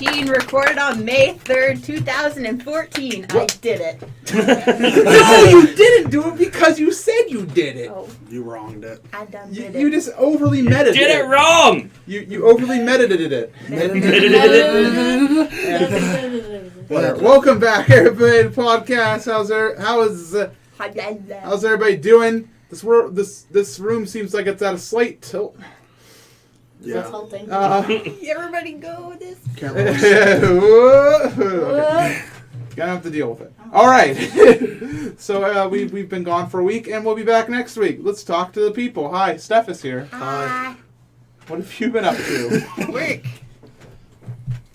machine recorded on May 3rd, 2014. I did it. No, you didn't do it because you said you did it. Oh, You wronged it. I done You, did you it. just overly meditated. Did it wrong! You overly meditated it. Whatever. Welcome back, everybody, to the podcast. How's everybody doing? This room seems like it's at a slight tilt. Yeah. Tilting. Everybody go with this. Camera. Gonna have to deal with it. All right. So we've been gone for a week, and we'll be back next week. Let's talk to the people. Hi, Steph is here. Hi. What have you been up to? Work.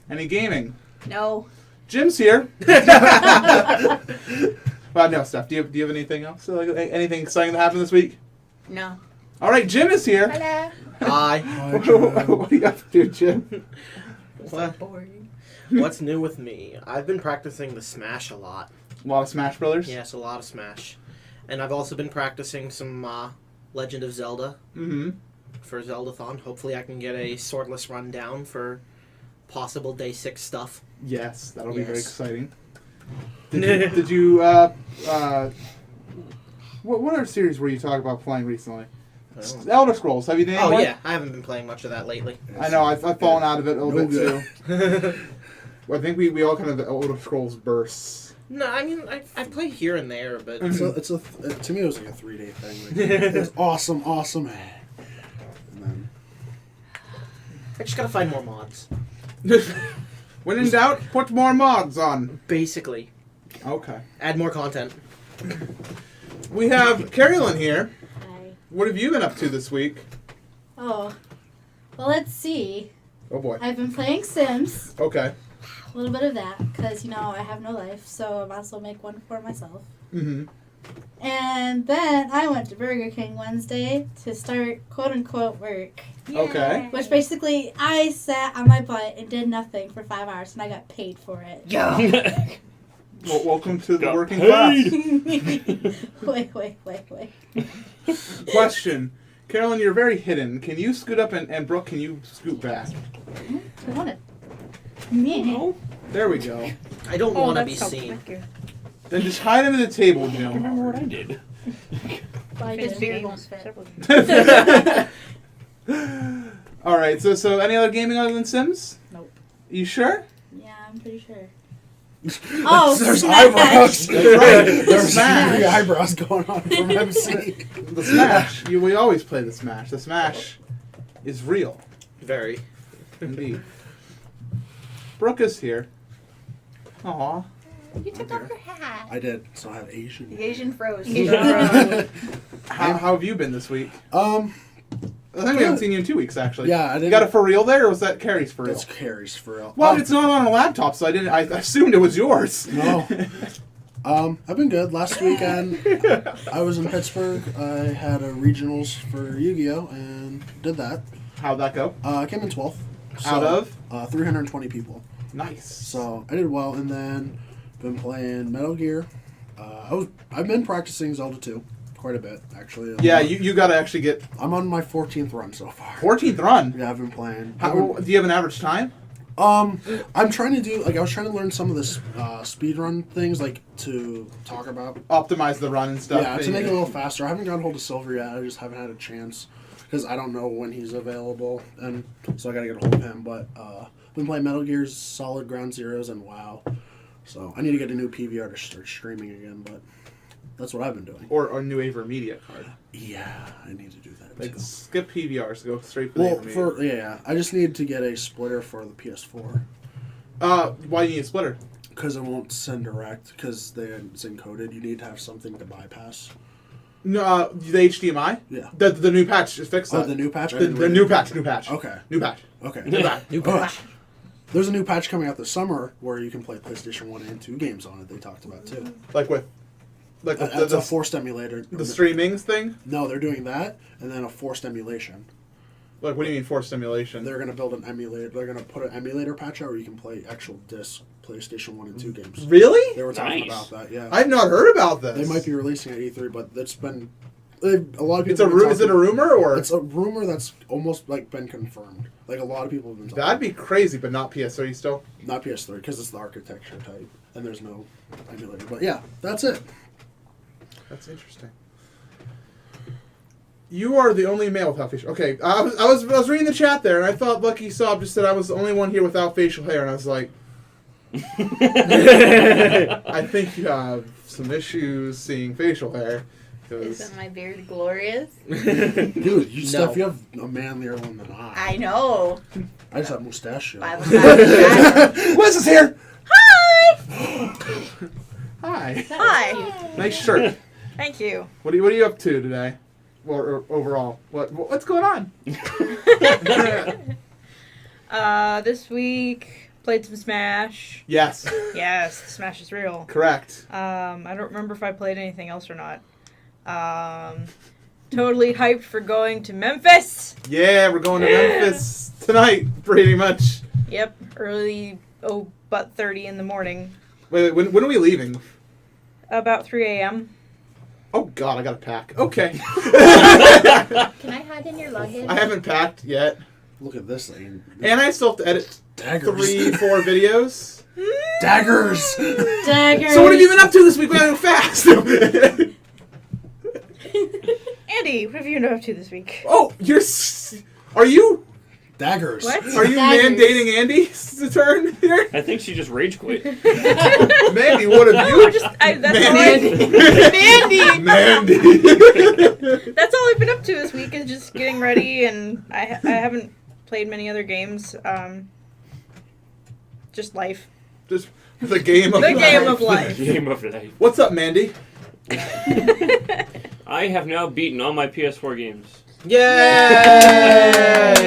Any gaming? No. Jim's here. No, Steph. Do you have anything else? Like, anything exciting that happened this week? No. All right, Jim is here. Hello. Hi. What are you up to, Jim? Boring. What's new with me? I've been practicing the Smash a lot. A lot of Smash Brothers. Yes, a lot of Smash. And I've also been practicing some Legend of Zelda Mm-hmm. for Zeldathon. Hopefully I can get a swordless run down for possible day 6 stuff. Yes, that'll be very Yes. exciting. Did you what other series were you talking about playing recently? Elder Scrolls. Have you done any Oh more? yeah, I haven't been playing much of that lately. I know. I've fallen out of it a little bit good. too. Well, I think we all kind of the Elder Scrolls bursts. No, I mean I play here and there, but to me, it was like a 3-day thing. Like, it was awesome. And then, I just gotta find more mods. When in doubt, put more mods on. Basically, Okay. add more content. We have Carolyn here. Hi. What have you been up to this week? Oh. Well, let's see. Oh boy. I've been playing Sims. Okay. A little bit of that, because, I have no life, so I might as well make one for myself. Mm-hmm. And then I went to Burger King Wednesday to start quote-unquote work. Okay. Which basically, I sat on my butt and did nothing for 5 hours, and I got paid for it. Yeah. Well, welcome to the Got working paid. class. Wait. Question. Carolyn, you're very hidden. Can you scoot up and Brooke, can you scoot back? Who wanted? Me. There we go. I don't want to be seen. Then just hide under the table, I Jim. remember what I did. I His didn't. beard won't fit. All right. So any other gaming other than Sims? Nope. You sure? Yeah, I'm pretty sure. Oh, there's Smash. eyebrows. That's right. There's Smash. three eyebrows going on from MC. The Smash. We always play the Smash. The Smash is real, Very. indeed. Brooke is here. Aw. You took off your hat. I did. So I have Asian. The Asian froze. How have you been this week? Um, I think we haven't seen you in 2 weeks, actually. Yeah, I You didn't. got it for real there, or was that Carrie's for real? That's Carrie's for real. Well, it's not on a laptop, so I assumed it was yours. No. I've been good. Last weekend, I was in Pittsburgh. I had a regionals for Yu-Gi-Oh! And did that. How'd that go? I came in 12th. Out of? 320 people. Nice. So I did well, and then been playing Metal Gear. I've been practicing Zelda 2 quite a bit, actually. Yeah, you got to actually get I'm on my 14th run so far. 14th run. Yeah, I've been playing. Do you have an average time? I'm trying to do I was trying to learn some of the speed run things to talk about. Optimize the run and stuff. Yeah, to make it a little faster. I haven't gotten hold of Silver yet. I just haven't had a chance because I don't know when he's available, and so I got to get a hold of him. But been playing Metal Gear's Solid Ground Zeroes and WoW. So I need to get a new PVR to start streaming again, but that's what I've been doing. Or a new Avermedia card. Yeah, I need to do that Like, too. skip PVRs, go straight for the Well, Avermedia. I just need to get a splitter for the PS4 Why do you need a splitter? because it won't send direct because it's encoded. You need to have something to bypass. No, the HDMI? Yeah. The new patch is fixed. Oh, the new patch. I The didn't read new it. patch. Okay. New patch. Okay. New patch. New Oh, there's a new patch coming out this summer where you can play PlayStation 1 and 2 games on it. They talked about too. Like with It's a forced emulator. the streamings thing. No, they're doing that and then a forced emulation. Like, what do you mean forced simulation? They're going to build an emulator. They're going to put an emulator patch out where you can play actual disc PlayStation 1 and 2 games. Really? They were talking Nice. about that, yeah. I've not heard about this. They might be releasing at E3, but that's been A lot of people. It's a is it a rumor or? It's a rumor that's almost like been confirmed. Like a lot of people have been. That'd be crazy, but not PS3 still. Not PS3 because it's the architecture type, and there's no emulator. But yeah, that's it. That's interesting. You are the only male without facial. Okay, I was reading the chat there, and I thought Lucky Sob just said I was the only one here without facial hair, and I was like, I think you have some issues seeing facial hair. Isn't my beard glorious? Dude, you No. Steph, you have a manlier one than I. I know. I just have mustachio. I was happy. Liz is here. Hi. Hi. Hi. Nice shirt. Thank you. What are you up to today? Or overall, what's going on? This week played some Smash. Yes, Yes, Smash is real. correct. I don't remember if I played anything else or not. Totally hyped for going to Memphis. Yeah, we're going to Memphis tonight, pretty much. Yep, early, about 30 in the morning. Wait, when are we leaving? About 3 a.m. Oh God, I gotta pack. Okay. Can I hide in your luggage? I haven't packed yet, Look at this thing. and I still have to edit Daggers. 3-4 videos. Daggers. Daggers. So what have you been up to this week? We gotta go fast. Andy, what have you been up to this week? Oh, are you Daggers. What? Mandating Daggers. Andy's turn here? I think she just rage quit. Mandy, what have No, you? that's all Mandy! Mandy. That's all I've been up to this week is just getting ready, and I haven't played many other games. Just life. Just the game of The life. game of life. Game of life. What's up, Mandy? I have now beaten all my PS4 games. I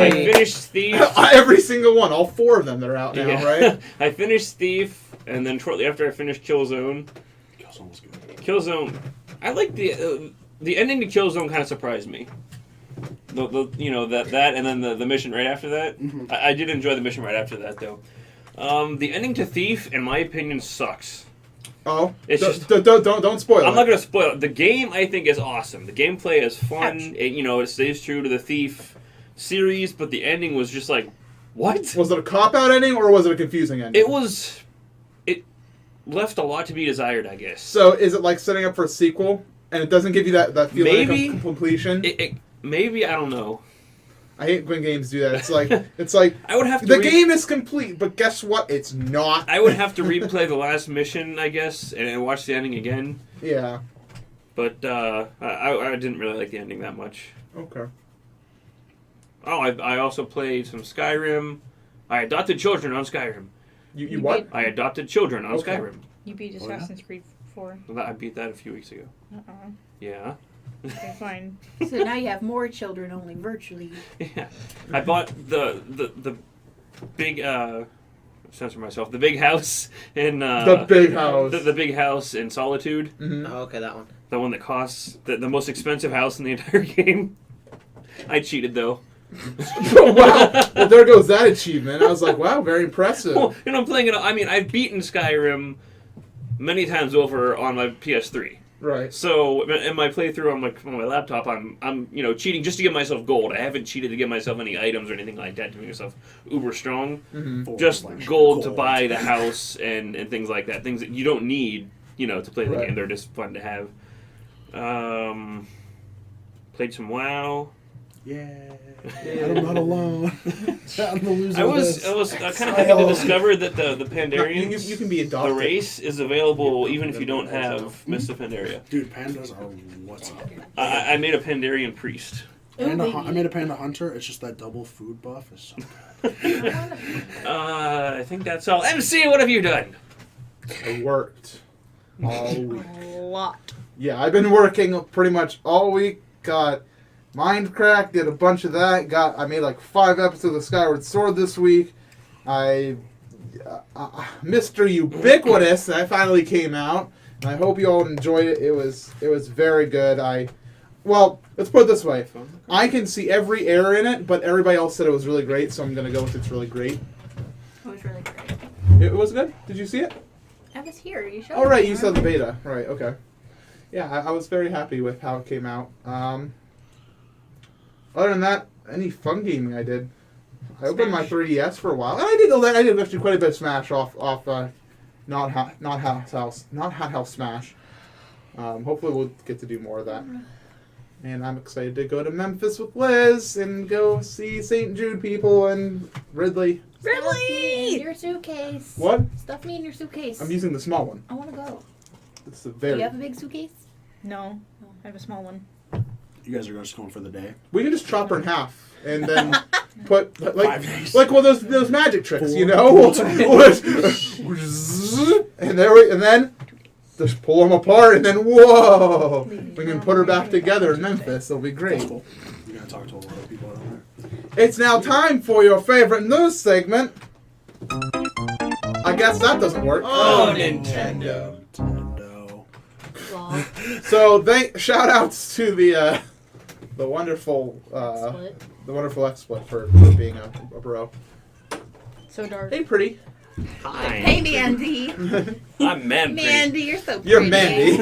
Yay! finished Thief. Every single one, all 4 of them that are out now, Yeah. right? I finished Thief, and then shortly after I finished Killzone. Killzone was good. Killzone, I like the ending to Killzone kind of surprised me. The that and then the mission right after that. Mhm. I did enjoy the mission right after that though. The ending to Thief, in my opinion, sucks. Oh, It's don't spoil I'm it. not gonna spoil it. The game I think is awesome. The gameplay is fun. Ouch. It stays true to the Thief series, but the ending was just like, what? Was it a cop-out ending or was it a confusing ending? It left a lot to be desired, I guess. So is it like setting up for a sequel, and it doesn't give you that feeling Maybe. of completion? Maybe, I don't know. I hate when games do that. It's like I would have to the game is complete, but guess what? It's not. I would have to replay the last mission, I guess, and watch the ending again. Yeah. But I didn't really like the ending that much. Okay. Oh, I also played some Skyrim. I adopted children on Skyrim. You what? I adopted children on Okay. Skyrim. You beat Oh, yeah? Assassin's Creed 4. I beat that a few weeks ago. Uh-uh. Yeah. Okay, fine. So now you have more children, only virtually. Yeah. I bought the big censor myself. The big house in The big house. The big house in Solitude. Mhm. Oh, okay, that one. The one that costs the most expensive house in the entire game. I cheated though. Oh, wow. Well, there goes that achievement. I was like, wow, very impressive. Well, I'm playing it. I mean, I've beaten Skyrim many times over on my PS3. Right. So in my playthrough on my laptop, I'm cheating just to get myself gold. I haven't cheated to get myself any items or anything like that to make myself uber strong. Mm-hmm. Just gold to buy the house and things like that. Things that you don't need, to play the Right. game. They're just fun to have. Played some WoW. Yeah. I'm not alone. I'm the loser. I of was this. kind of happy to discover that the No, Pandarians, you can be the adopted. race is available even if you don't have Mist of Pandaria. Dude, pandas are what's up. I made a Pandarian priest. I made a panda hunter. It's just that double food buff is so good. I think that's all. MC, what have you done? I worked all week. A lot. Yeah, I've been working pretty much all week. Got Mindcrack, did a bunch of that. I made like 5 episodes of Skyward Sword this week. Mr. Ubiquitous, that finally came out. And I hope you all enjoyed it. It was very good. Well, let's put it this way. I can see every error in it, but everybody else said it was really great, so I'm going to go with it's really great. It was really great. It was good? Did you see it? I was here. You showed Oh, right, me, you saw the beta. Right, okay. yeah, I was very happy with how it came out. Other than that, any fun gaming I did. I opened my 3DS for a while, and I did actually quite a bit of Smash off not Hot House Smash. Hopefully we'll get to do more of that. And I'm excited to go to Memphis with Liz and go see St. Jude people and Ridley. Stuff me in your suitcase. What? Stuff me in your suitcase. I'm using the small one. I want to go. It's a Do very. you have a big suitcase? No, I have a small one. You guys are just going for the day. We can just chop her in half and then put 5 like days. those magic tricks, 4 you know. and then just pull them apart and then whoa, we can put her back together in Memphis. It'll be That's great. cool. You're gonna talk to a lot of people down there. It's now time for your favorite news segment. I guess that doesn't work. Oh, Nintendo. Nintendo. Well, So shout outs to the wonderful split. the wonderful XSplit for being a bro. So dark. Hey, pretty. Hey, Mandy. I'm man. Mandy, you're so pretty. You're Mandy.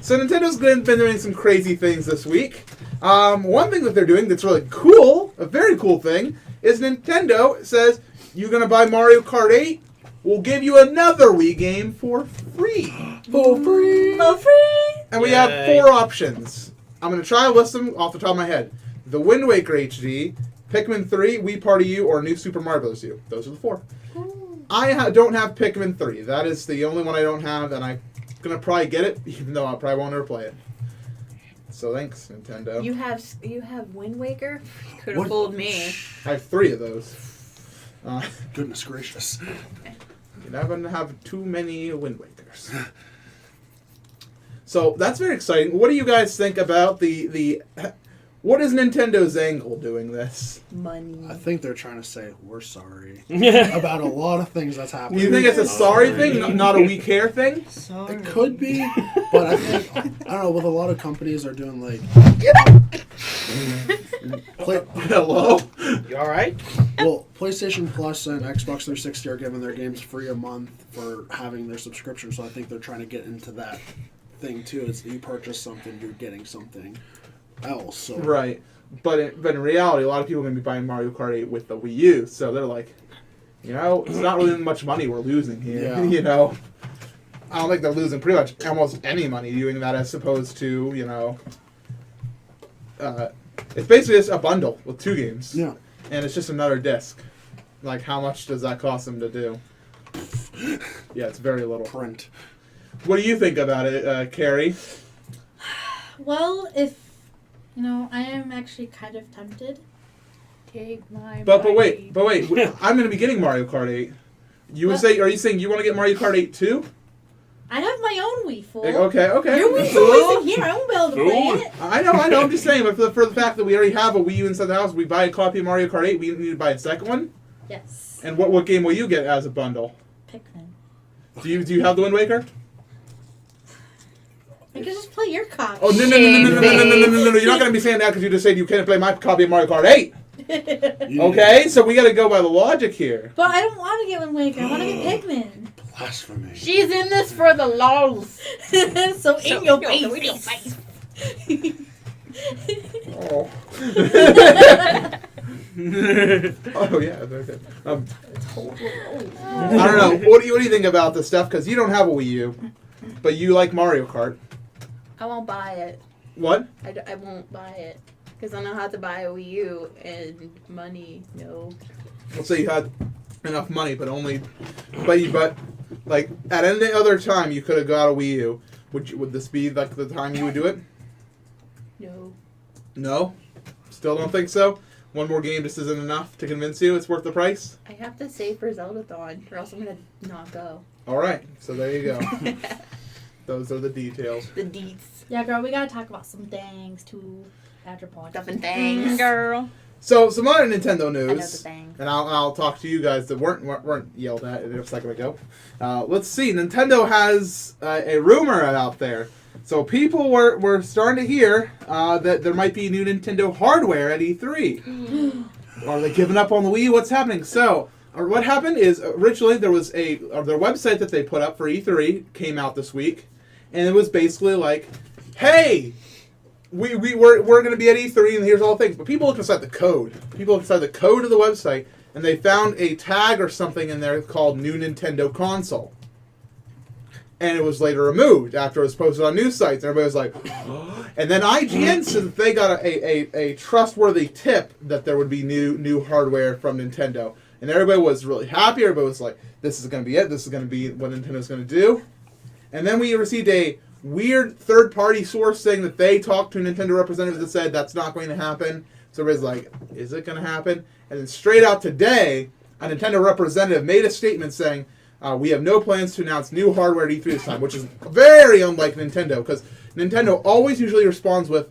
So Nintendo's been doing some crazy things this week. One thing that they're doing that's really cool, a very cool thing, is Nintendo says, you're going to buy Mario Kart 8, we'll give you another Wii game for free. For free. For free. And we have Yay. 4 options. I'm going to try to list them off the top of my head. The Wind Waker HD, Pikmin 3, Wii Party U, or New Super Mario Bros. U. Those are the 4. I don't have Pikmin 3. That is the only one I don't have, and I'm going to probably get it, even though I probably won't ever play it. So thanks, Nintendo. You have Wind Waker? Could have What? fooled me. I have 3 of those. Goodness gracious. You never have too many Wind Wakers. So that's very exciting. What do you guys think about the what is Nintendo's angle doing this? Money. I think they're trying to say we're sorry Yeah. about a lot of things that's happening. You think it's a sorry thing, not a we care thing? Sorry. It could be, but I think I don't know. With a lot of companies are doing like. Hello? You alright? Well, PlayStation Plus and Xbox 360 are giving their games free a month for having their subscription, so I think they're trying to get into that thing too. It's you purchase something, you're getting something else. So. Right. But in reality, a lot of people are going to be buying Mario Kart 8 with the Wii U, so they're like, it's not really much money we're losing here, Yeah. I don't think they're losing pretty much almost any money doing that as opposed to, it's basically just a bundle with 2 games. Yeah. And it's just another disc. Like, how much does that cost them to do? Yeah, it's very little. Print. What do you think about it, Carrie? Well, if I am actually kind of tempted. Take my But money. wait, I'm going to be getting Mario Kart 8. Are you saying you want to get Mario Kart 8 too? I have my own Wii fool. Okay. Your Wii fool isn't here. I won't be able to play it. I know. I'm just saying, but for the fact that we already have a Wii U inside the house, we buy a copy of Mario Kart 8, we need to buy a second one? Yes. And what game will you get as a bundle? Pikmin. Do you have the Wind Waker? I can just play your copy. Oh, no. You're not going to be saying that because you just said you can't play my copy of Mario Kart 8. Okay, so we got to go by the logic here. But I don't want to get Wind Waker. I want to get Pikmin. Blasphemy. She's in this for the lols. so in your face. Oh. Oh yeah, very good. I don't know. What do you think about this stuff? Because you don't have a Wii U, but you like Mario Kart. I won't buy it. What? I won't buy it. Because I know how to buy a Wii U and money, no. Let's say you had enough money, but like at any other time you could have got a Wii U. Would this be like the time you would do it? No. No? Still don't think so? One more game just isn't enough to convince you it's worth the price? I have to save for Zelda-thon, or else I'm going to not go. Alright, so there you go. Those are the details. The deets. Yeah, girl, we gotta talk about some things too after podcast. Stuff and things. Girl. So, some other Nintendo I know the news. thing. And I'll talk to you guys that weren't yelled at a second ago. Let's see. Nintendo has a rumor out there. So people were starting to hear that there might be new Nintendo hardware at E3. Are they giving up on the Wii? What's happening? So what happened is originally there was their website that they put up for E3 came out this week, and it was basically like, hey, we're going to be at E3, and here's all the things. But people looked inside the code. People looked inside the code of the website, and they found a tag or something in there called New Nintendo Console. And it was later removed after it was posted on news sites. And everybody was like, and then IGN said that they got a trustworthy tip that there would be new hardware from Nintendo. And everybody was really happy. Everybody was like, this is going to be it. This is going to be what Nintendo's going to do. And then we received a weird third-party source saying that they talked to Nintendo representatives that said that's not going to happen. So everybody's like, is it going to happen? And then straight out today, a Nintendo representative made a statement saying, we have no plans to announce new hardware at E3 this time, which is very unlike Nintendo, because Nintendo always usually responds with,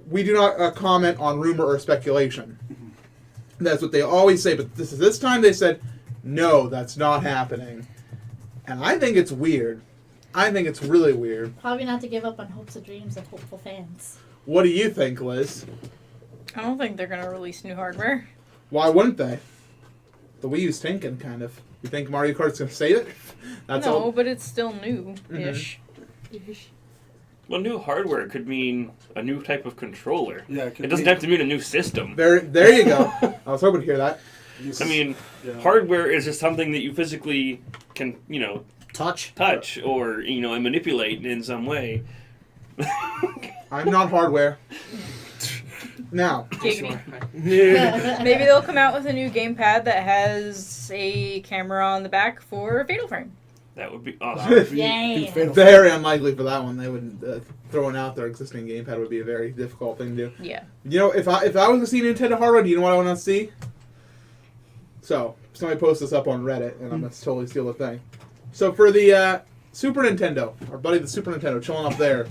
we do not comment on rumor or speculation. That's what they always say, but this time they said, no, that's not happening. And I think it's weird. I think it's really weird. Probably not to give up on hopes and dreams of hopeful fans. What do you think, Liz? I don't think they're gonna release new hardware. Why wouldn't they? The Wii U's tanking, kind of. You think Mario Kart's going to save it? That's No, all. but it's still new-ish. Well, new hardware could mean a new type of controller. Yeah, It doesn't have to mean a new system. There you go. I was hoping to hear that. I mean, Yeah. hardware is just something that you physically can, Touch. touch or, and manipulate in some way. I'm not hardware. Now, Giggity. Sure. Maybe they'll come out with a new gamepad that has a camera on the back for Fatal Frame. That would be That awesome. would be Yay. fatal. very unlikely for that one. They would throwing out their existing gamepad would be a very difficult thing to do. Yeah. You know, if I was to see Nintendo hardware, do you know what I want to see? So somebody post this up on Reddit, and I'm gonna totally steal the thing. So for the Super Nintendo, our buddy the Super Nintendo, chilling up there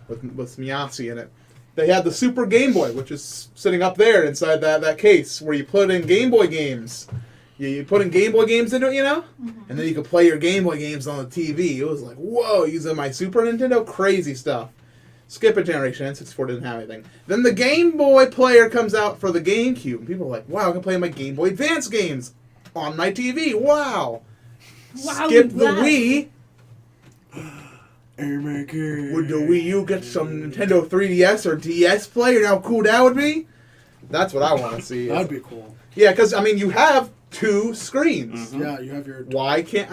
with some Yahtzee in it. They had the Super Game Boy, which is sitting up there inside that case where you put in Game Boy games. You put in Game Boy games into it, and then you could play your Game Boy games on the TV. It was like, whoa, using my Super Nintendo, crazy stuff. Skip a generation, N64 didn't have anything. Then the Game Boy player comes out for the GameCube, and people are like, wow, I can play my Game Boy Advance games on my TV. Wow. Wow, Skip the that- Wii. Airmaker. Would the Wii U get some Nintendo 3DS or DS player? You know how cool that would be? That's what I want to see. That'd be cool. Yeah, because, you have two screens. Mhm. Yeah, you have your. Why can't...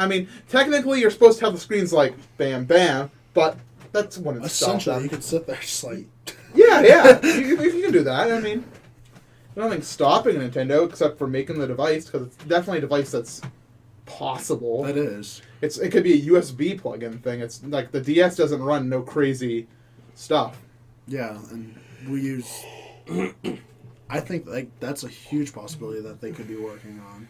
technically you're supposed to have the screens like, bam, bam, but that's when it's stopped. Essentially, you could sit there just like. Yeah. you can do that. Nothing's stopping Nintendo except for making the device, because it's definitely a device that's possible. That is. It could be a USB plug-in thing. It's like the DS doesn't run no crazy stuff. Yeah, and we use. I think that's a huge possibility that they could be working on.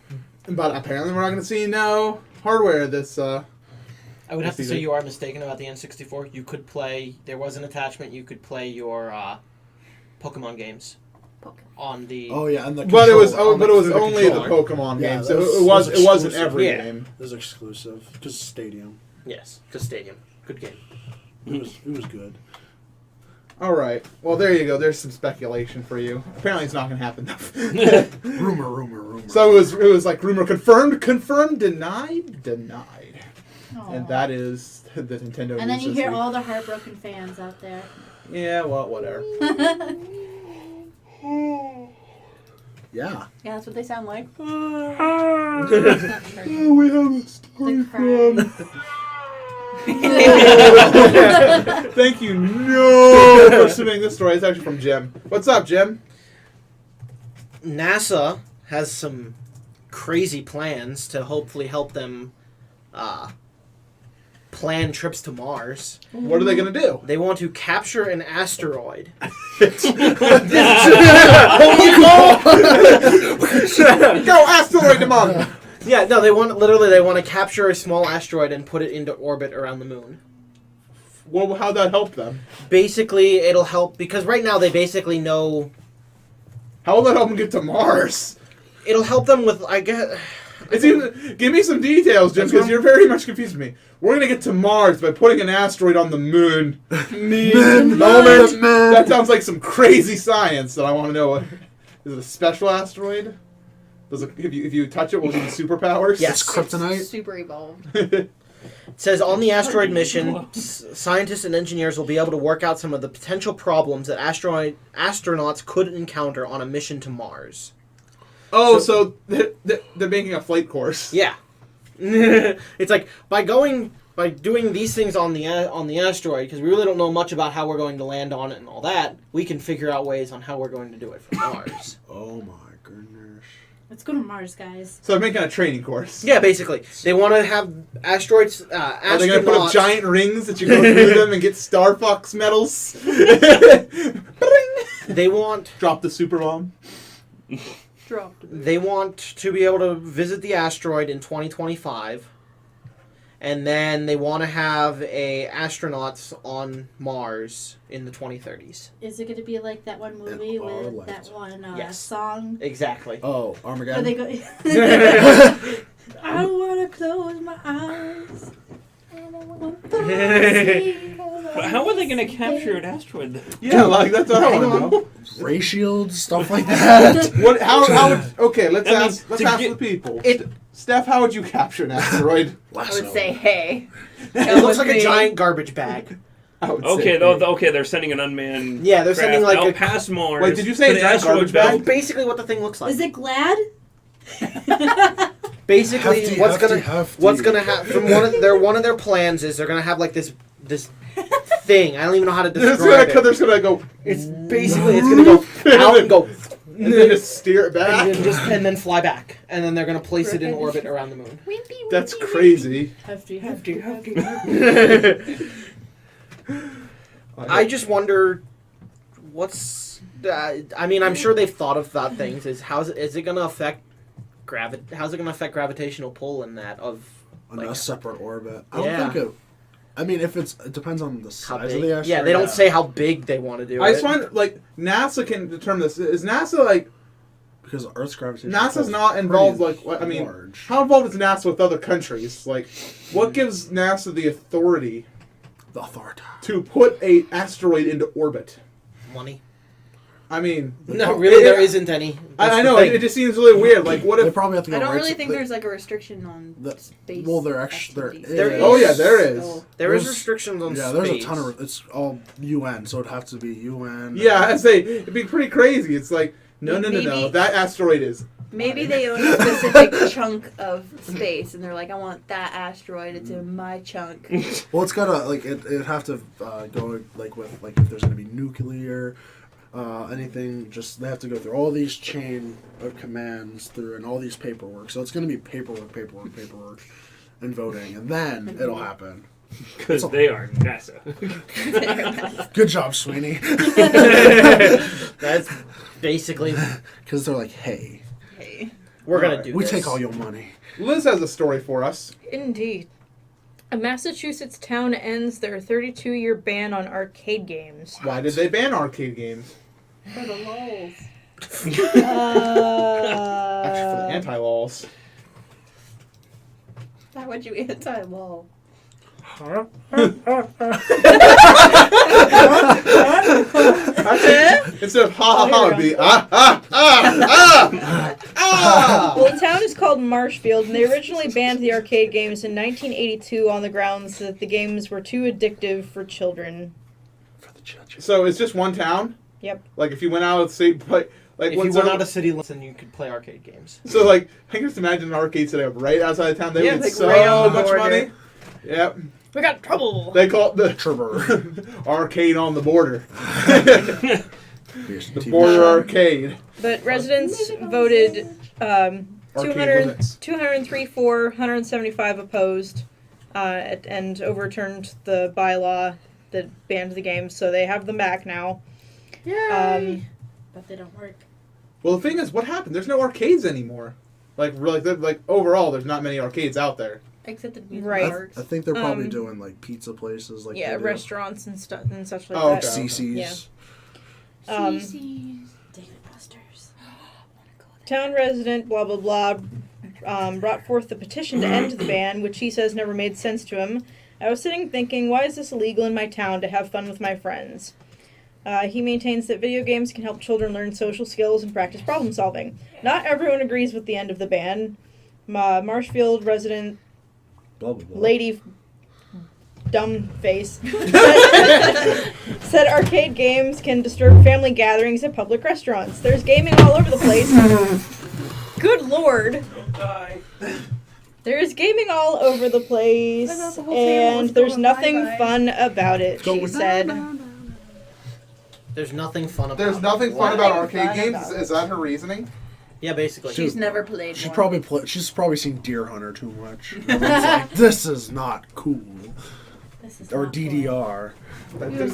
But apparently we're not going to see no hardware this... I would have to Let's say see. you are mistaken about the N64. You could play. There was an attachment. You could play your Pokemon games on the. Oh yeah, and the. But it was controller, but it was the only the controller. Pokemon Yeah, games. that It was wasn't exclusive. every Yeah. game. It was exclusive, just Stadium. Yes, to Stadium. Good game. It was good. All right. Well, there you go. There's some speculation for you. Apparently, it's not going to happen though. Rumor. So it was like rumor confirmed, denied. Aw. And that is the Nintendo. And then news you this hear week. all the heartbroken fans out there. Yeah. Well, whatever. Yeah. Yeah, that's what they sound like. Oh, we have a story The cry. from. Thank you, no, for submitting this story. It's actually from Jim. What's up, Jim? NASA has some crazy plans to hopefully help them plan trips to Mars. What are they gonna do? They want to capture an asteroid. Go asteroid to Mom. Yeah, no, they want to capture a small asteroid and put it into orbit around the moon. Well, how'd that help them? Basically, it'll help because right now they basically know. How will that help them get to Mars? It'll help them with, I guess. It's even, give me some details, Jim, because you're very much confused with me. We're gonna get to Mars by putting an asteroid on the moon. Moon. Moment. That sounds like some crazy science that I want to know. Is it a special asteroid? Does it, if you touch it, will it give you superpowers? Yes. Kryptonite. Super evolved. It says on the asteroid mission, scientists and engineers will be able to work out some of the potential problems that astronauts could encounter on a mission to Mars. Oh, so they're making a flight course. Yeah. It's like by doing these things on the asteroid, because we really don't know much about how we're going to land on it and all that, we can figure out ways on how we're going to do it from Mars. Oh my goodness. Let's go to Mars, guys. So they're making a training course. Yeah, basically, they want to have asteroids. Are they going to put up giant rings that you go through them and get Star Fox medals? They want. Drop the super bomb. They want to be able to visit the asteroid in 2025, and then they want to have astronauts on Mars in the 2030s. Is it going to be like that one movie And our with light. that one Yes. song? Exactly. Oh, Where Armageddon. they go. I want to close my eyes. But how are they going to capture an asteroid? Then? Yeah, like that's what I want to know. Ray shields, stuff like that. What? How would? Okay, let's I mean, ask. Let's to ask get- the people. It- Steph, how would you capture an asteroid? I would say, hey. It looks like a giant garbage bag. I would Okay, say, okay, they're sending an unmanned. Yeah, they're sending craft like out a. past Mars. Wait, did you say to a the giant asteroid garbage bag? belt. Basically, what the thing looks like. Is it Glad? Basically, Hefty, what's hefty, gonna hefty. what's gonna happen from one of their plans is they're gonna have like this thing. I don't even know how to describe it. They're gonna go. It's basically it's gonna go out and go And then just steer it back. and then fly back, and then they're gonna place it in orbit around the moon. That's crazy. Hefty. I just wonder what's. I mean, I'm sure they've thought of that things. Is it gonna affect How's it gonna affect gravitational pull in that of On like, a separate orbit. I Yeah. don't think it. I mean, it depends on the how size big? of the asteroid. Yeah, they don't say how big they want to do I it. just find like NASA can determine this. Is NASA like because Earth's gravitational. NASA's pull is not involved? pretty Like what- I mean, large. how involved is NASA with other countries? Like, what gives NASA the authority The authority. to put a asteroid into orbit? Money. I mean, No, really, there isn't any. That's I the know thing. it just seems really weird. Like, what They if? probably have to go I don't right really to- think they- there's like a restriction on The- space. well, there actually- there activities. There is. Oh yeah, there is. So- There is There's- restrictions on Yeah, space. there's a ton of. It's all UN, so it'd have to be UN. Yeah, I say it'd be pretty crazy. It's like no. Maybe- That asteroid is. Maybe they own a specific chunk of space, and they're like, I want that asteroid. It's in my chunk. Well, it's gotta like it'd have to go like with like if there's gonna be nuclear, anything. Just they have to go through all these chain of commands through and all these paperwork. So it's gonna be paperwork, and voting, and then it'll happen. Because they are NASA. Good job, Sweeney. That's basically Because they're like, hey, Hey. we're gonna do. we this. take all your money. Liz has a story for us. Indeed. A Massachusetts town ends their 32-year ban on arcade games. Why did they ban arcade games? For the lols. Actually, for the anti-laws. Why would you anti-lol? Actually, instead of ha ha ha, it'd be ah ah ah ah Well, the town is called Marshfield, and they originally banned the arcade games in 1982 on the grounds that the games were too addictive for children. For the judges. So it's just one town. Yep. Like if you went out, say, like If when you some- went out of city, then you could play arcade games. So like I can just imagine an arcade set up right outside of town. They Yeah, would get like so right on the much border. money. Yep. We got trouble. They call it the Trevor. arcade on the border. Here's The TV border show. arcade. But residents voted Arcade 200, limits. 203 for, 175 opposed, and overturned the bylaw that banned the games, so they have them back now. But they don't work. Well, the thing is, what happened? There's no arcades anymore. Like really, like overall, there's not many arcades out there. Except the music Right. parks. I think they're probably Um, doing like pizza places, like Yeah, they do. restaurants and stuff and such like Oh, that. okay. CC's. Um, David Buster's. Town resident, blah blah blah, brought forth the petition to end the ban, which he says never made sense to him. I was sitting thinking, why is this illegal in my town to have fun with my friends? He maintains that video games can help children learn social skills and practice problem solving. Not everyone agrees with the end of the ban. Marshfield resident Blah blah blah. Lady dumb face said arcade games can disturb family gatherings at public restaurants. There's gaming all over the place. Good lord. There is gaming all over the place, I thought the whole family was and there's going nothing bye-bye. fun about it, Go she with- said. There's nothing fun about There's it. nothing fun What? about Nothing arcade fun games. about Is that her reasoning? Yeah, basically. Shoot. She's never played She's one. She's probably seen Deer Hunter too much. Everyone's like, this is not cool. This is Or not cool. DDR. That didn't-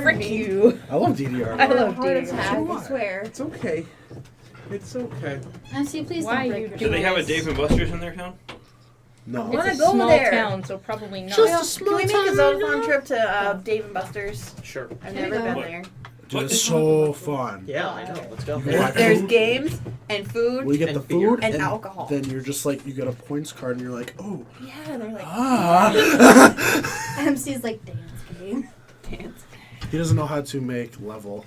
Frick you. I love DDR. I love Heart DDR. attack, I swear. It's okay. It's okay. MC, please Why don't break you your Do they have a toys. Dave and Buster's in their town? No. Wanna It's a go small there. town, so probably not. Just- Can we make a Zodathon trip to Dave and Buster's? Sure. I've There you never go. been there. Dude, it's so fun. Yeah, I know. Let's go. Yeah. There's games and food When you get And the beer. food and alcohol. then you're just like, you get a points card and you're like, oh. Yeah, and they're like, Ah. MC's like, dance game. dance. He doesn't know how to make level.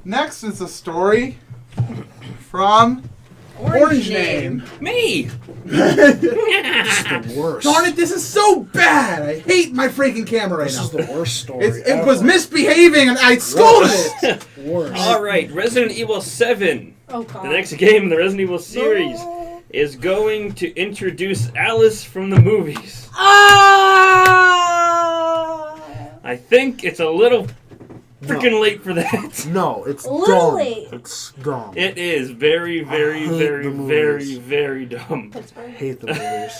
Next is a story from Orange Name. Me! This is the worst. Darn it, this is so bad! I hate my freaking camera right This now. is the worst story. It was ever. misbehaving and I scolded it! Worst. Alright, Resident Evil 7, Oh god. the next game in the Resident Evil series, is going to introduce Alice from the movies. I think it's a little freaking late for that. No, it's Little dumb. late. It's dumb. It is very, very, I hate very, the very, movies. very dumb. I hate the movies.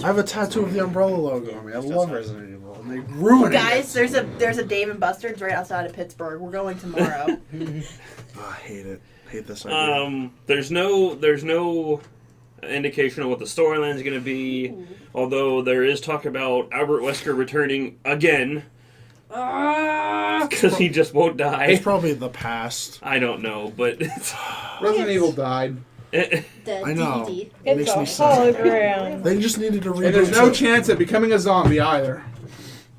I have a tattoo of the Umbrella logo on me. I love Resident Evil, and they ruin Guys, it. there's a Dave and Buster's right outside of Pittsburgh. We're going tomorrow. I hate it. Hate this idea. There's no indication of what the storyline is going to be, although there is talk about Albert Wesker returning again, because he just won't die. It's probably the past. I don't know, but it's, Resident Evil died. The I know. DVD. It It's makes me a sad. hologram. They just needed to And reboot there's no it. chance of becoming a zombie either.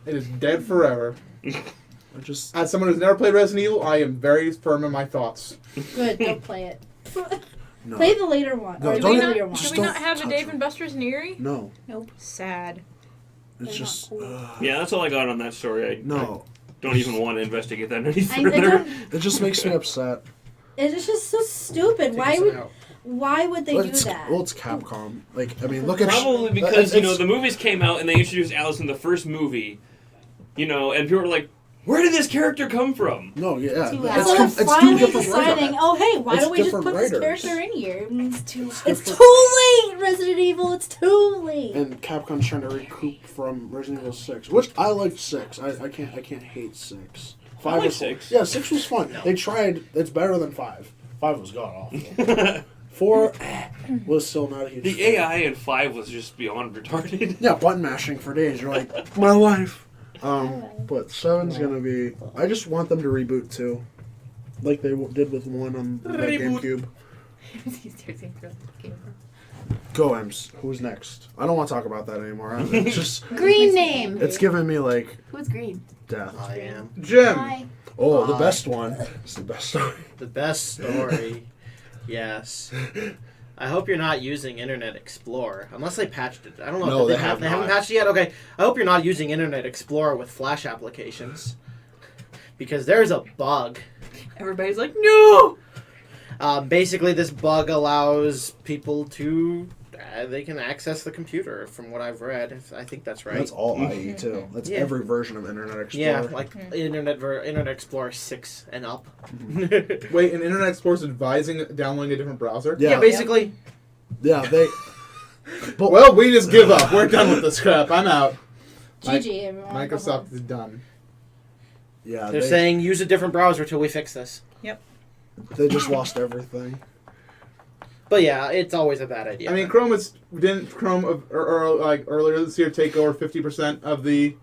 It is dead forever. I just As someone who's never played Resident Evil, I am very firm in my thoughts. Good, don't play it. no. Play the later one. No, or the don't even- earlier one. just Should we not don't have a touch Dave him. and Buster's in Erie? No. Sad. It's just yeah, that's all I got on that story. I no. don't even want to investigate that any I further. don't, It just makes me upset. it's just so stupid. Why would they Well, do it's, that? well, it's Capcom. Like, I mean, look at Probably because, it's- the movies came out and they introduced Alice in the first movie, and people were like, where did this character come from? No, yeah, Too it's, loud. so it's two finally different deciding, writers. oh hey, why It's don't we just different put this writers. character in here? It's too It's different. too late, Resident Evil. It's too late. And Capcom's trying to recoup from Resident Evil 6, which I liked 6. I can't hate 6. 5 like was 6. Yeah, 6 was fun. They tried. It's better than 5. 5 was god awful. 4 was still not a huge. The fan. AI in 5 was just beyond retarded. Yeah, button mashing for days. You're like, my life. But 7's gonna be. I just want them to reboot 2, like they did with 1 on the Reboot. GameCube. Go Ems. Who's next? I don't want to talk about that anymore. It's just. Green name. It's giving me like Who's green? death. I am. Jim. Hi. Oh, the best one. It's the best story. The best story. Yes. I hope you're not using Internet Explorer. Unless they patched it. I don't know. No, Did they have They haven't not. patched it yet? Okay. I hope you're not using Internet Explorer with Flash applications. Because there's a bug. Everybody's like, no. Basically, this bug allows people to... they can access the computer, from what I've read. I think that's right. That's all IE too. That's Yeah. every version of Internet Explorer. Yeah, like Internet Explorer 6 and up. Wait, and Internet Explorer's advising downloading a different browser? Yeah. Basically. Yeah, they. But Well, we just give up. We're done with this crap. I'm out. GG, everyone. Microsoft is done. yeah, They're they, saying use a different browser till we fix this. they just lost everything. But yeah, it's always a bad idea. I mean, Chrome didn't Chrome like earlier this year take over 50% of the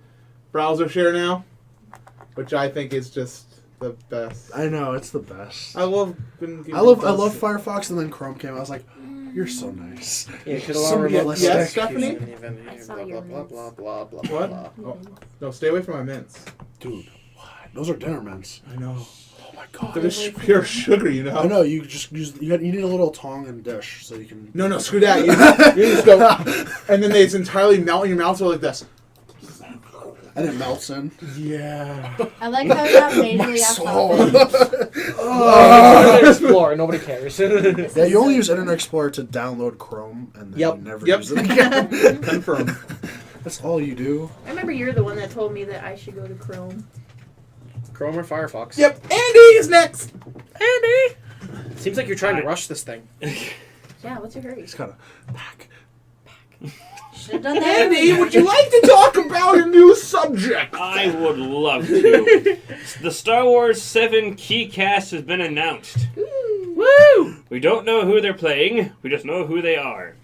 browser share now, which I think is just the best. I know it's the best. I love Firefox, and then Chrome came. I was like, you're so nice. yeah, could Somebody allow at remote Yes, execution, Stephanie? even- I saw blah, your blah, mints. blah, blah, blah, What? blah. Oh, no, stay away from my mints. Dude, what? Those are dinner mints. I know. my god. They're just pure sugar, you know. I know, you just use, you need a little tong and dish so you can... No, screw that. You just go, and then it's entirely melt in your mouth, so like this. And it melts in. Yeah. I like how you're not My majorly off soul. topic. Internet Explorer, nobody cares. Yeah, you only use Internet Explorer to download Chrome, and then Yep. you never Yep. use it again. Confirm. That's all you do. I remember you're the one that told me that I should go to Chrome. Chrome or Firefox? Yep. Andy is next. Andy! Seems like you're trying to rush this thing. Yeah, what's your hurry? It's kind of pack. Should have done that. Andy, would you like to talk about a new subject? I would love to. The Star Wars 7 key cast has been announced. Woo! We don't know who they're playing, we just know who they are.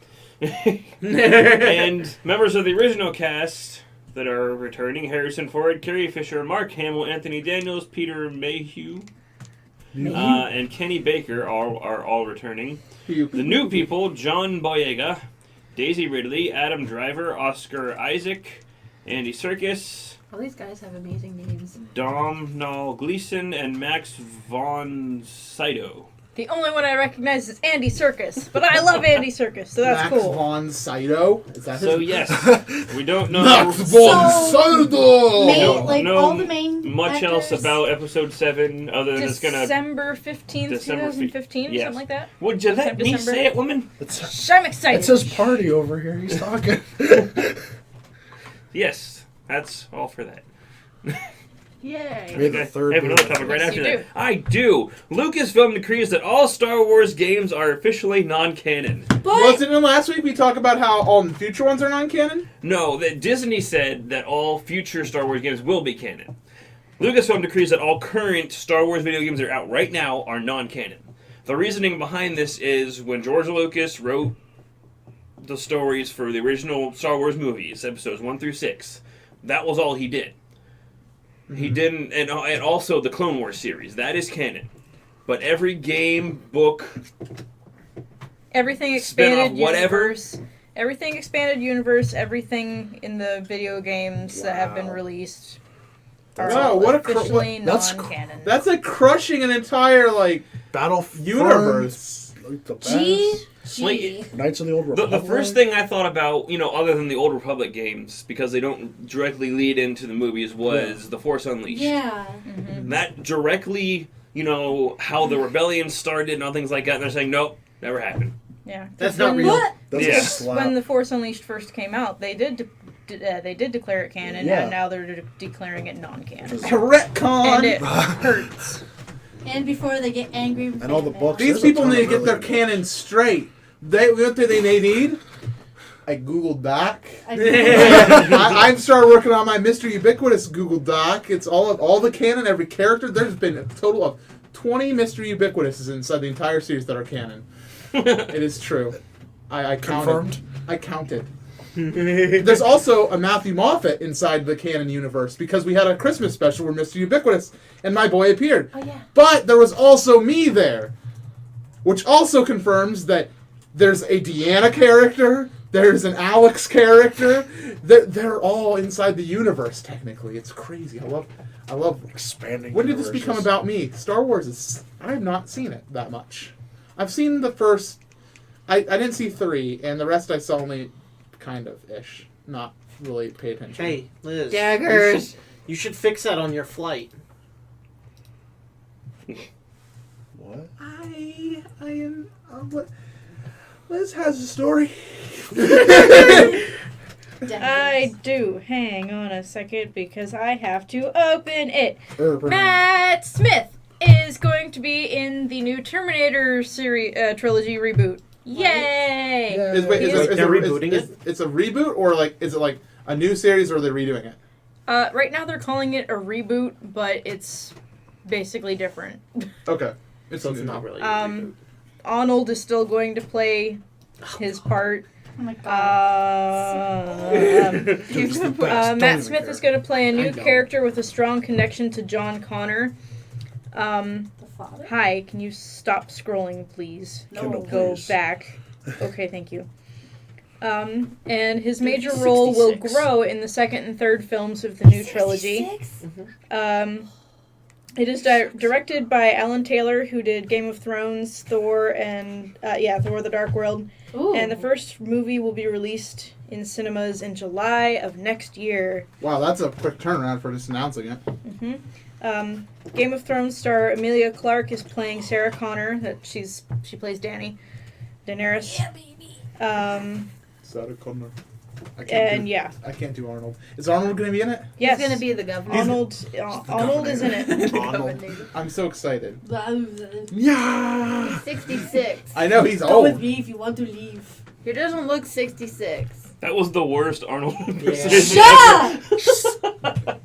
And members of the original cast that are returning: Harrison Ford, Carrie Fisher, Mark Hamill, Anthony Daniels, Peter Mayhew, and Kenny Baker are all returning. The new people: John Boyega, Daisy Ridley, Adam Driver, Oscar Isaac, Andy Serkis, All these guys have amazing names. Domhnall Gleeson, and Max von Sydow. The only one I recognize is Andy Serkis, but I love Andy Serkis, so that's Max cool. von Sydow? Is that So his? yes, we don't know Max von Sydow! Main, No, like no all the main much else actors. about Episode 7 other than it's gonna... December 15th, December 2015, yes. something like that. Would you let me December. say it, woman? I'm excited. It says party over here. He's talking. Yes, that's all for that. Yay. We have the third I have another movie. topic right Yes, after you that. do. I do. Lucasfilm decrees that all Star Wars games are officially non-canon. But Wasn't it last week we talked about how all the future ones are non-canon? No, that Disney said that all future Star Wars games will be canon. Lucasfilm decrees that all current Star Wars video games that are out right now are non-canon. The reasoning behind this is when George Lucas wrote the stories for the original Star Wars movies, episodes 1 through 6, that was all he did. He didn't, and also the Clone Wars series, that is canon. But every game, book, Everything Spin-off, expanded whatever. universe. Everything expanded universe. Everything in the video games that have been Wow. released are Wow, all what a officially that's non-canon. That's like crushing an entire, like, Battlefront. universe. Like the G best. G. Knights of the Old The Republic. first thing I thought about, other than the Old Republic games, because they don't directly lead into the movies, was The Force Unleashed. Yeah. Mhm. That directly, how the rebellion started and all things like that, and they're saying, nope, never happened. Yeah, That's 'Cause not when- real. What? That's Yeah. a slap. When The Force Unleashed first came out, they did declare it canon, Yeah. and now they're declaring it non-canon. Retcon! And it hurts. And before they get angry with And all the Batman. books. These There's a people ton need to of get their really canon straight. What do they need? I Googled Doc. I- I've started working on my Mr. Ubiquitous Google Doc. It's all the canon, every character. There's been a total of 20 Mr. Ubiquitouses inside the entire series that are canon. It is true. I counted. Confirmed. I counted. There's also a Matthew Moffat inside the canon universe because we had a Christmas special where Mr. Ubiquitous and my boy appeared. Oh, yeah. But there was also me there, which also confirms that there's a Deanna character, there's an Alex character. They're all inside the universe. Technically, it's crazy. I love. Expanding. When did this universes. become about me? Star Wars is. I have not seen it that much. I've seen the first. I didn't see 3, and the rest I saw only kind of ish. Not really pay attention. Hey, Liz. Daggers. You should fix that on your flight. What? I am. What? Liz has a story. I do. Hang on a second because I have to open it. Urban. Matt Smith is going to be in the new Terminator series trilogy reboot. Yay! Yeah. Is They're rebooting it's a reboot, or is it like a new series, or are they redoing it? Right now they're calling it a reboot, but it's basically different. Okay. So it's not really. Arnold is still going to play his part. Oh my god. Dude's the best. Don't Matt even Smith care. is going to play a I new know. character with a strong connection to John Connor. The father? Hi, can you stop scrolling, please? Kindle, Go please. back. Okay, thank you. And his major role will 66. grow in the second and third films of the new trilogy. 66? It is directed by Alan Taylor, who did Game of Thrones, Thor, and Thor: The Dark World. Ooh. And the first movie will be released in cinemas in July of next year. Wow, that's a quick turnaround for just announcing it. Game of Thrones star Emilia Clarke is playing Sarah Connor. She plays Daenerys. Yeah, baby. Sarah Connor. I can't do Arnold. Is Arnold going to be in it? Yes. He's gonna be the governor. Arnold is in it. Arnold. I'm so excited. Go Yeah. 66. I know he's with old. me if you want to leave. He doesn't look 66. That was the worst Arnold Yeah. impersonation. Shut up!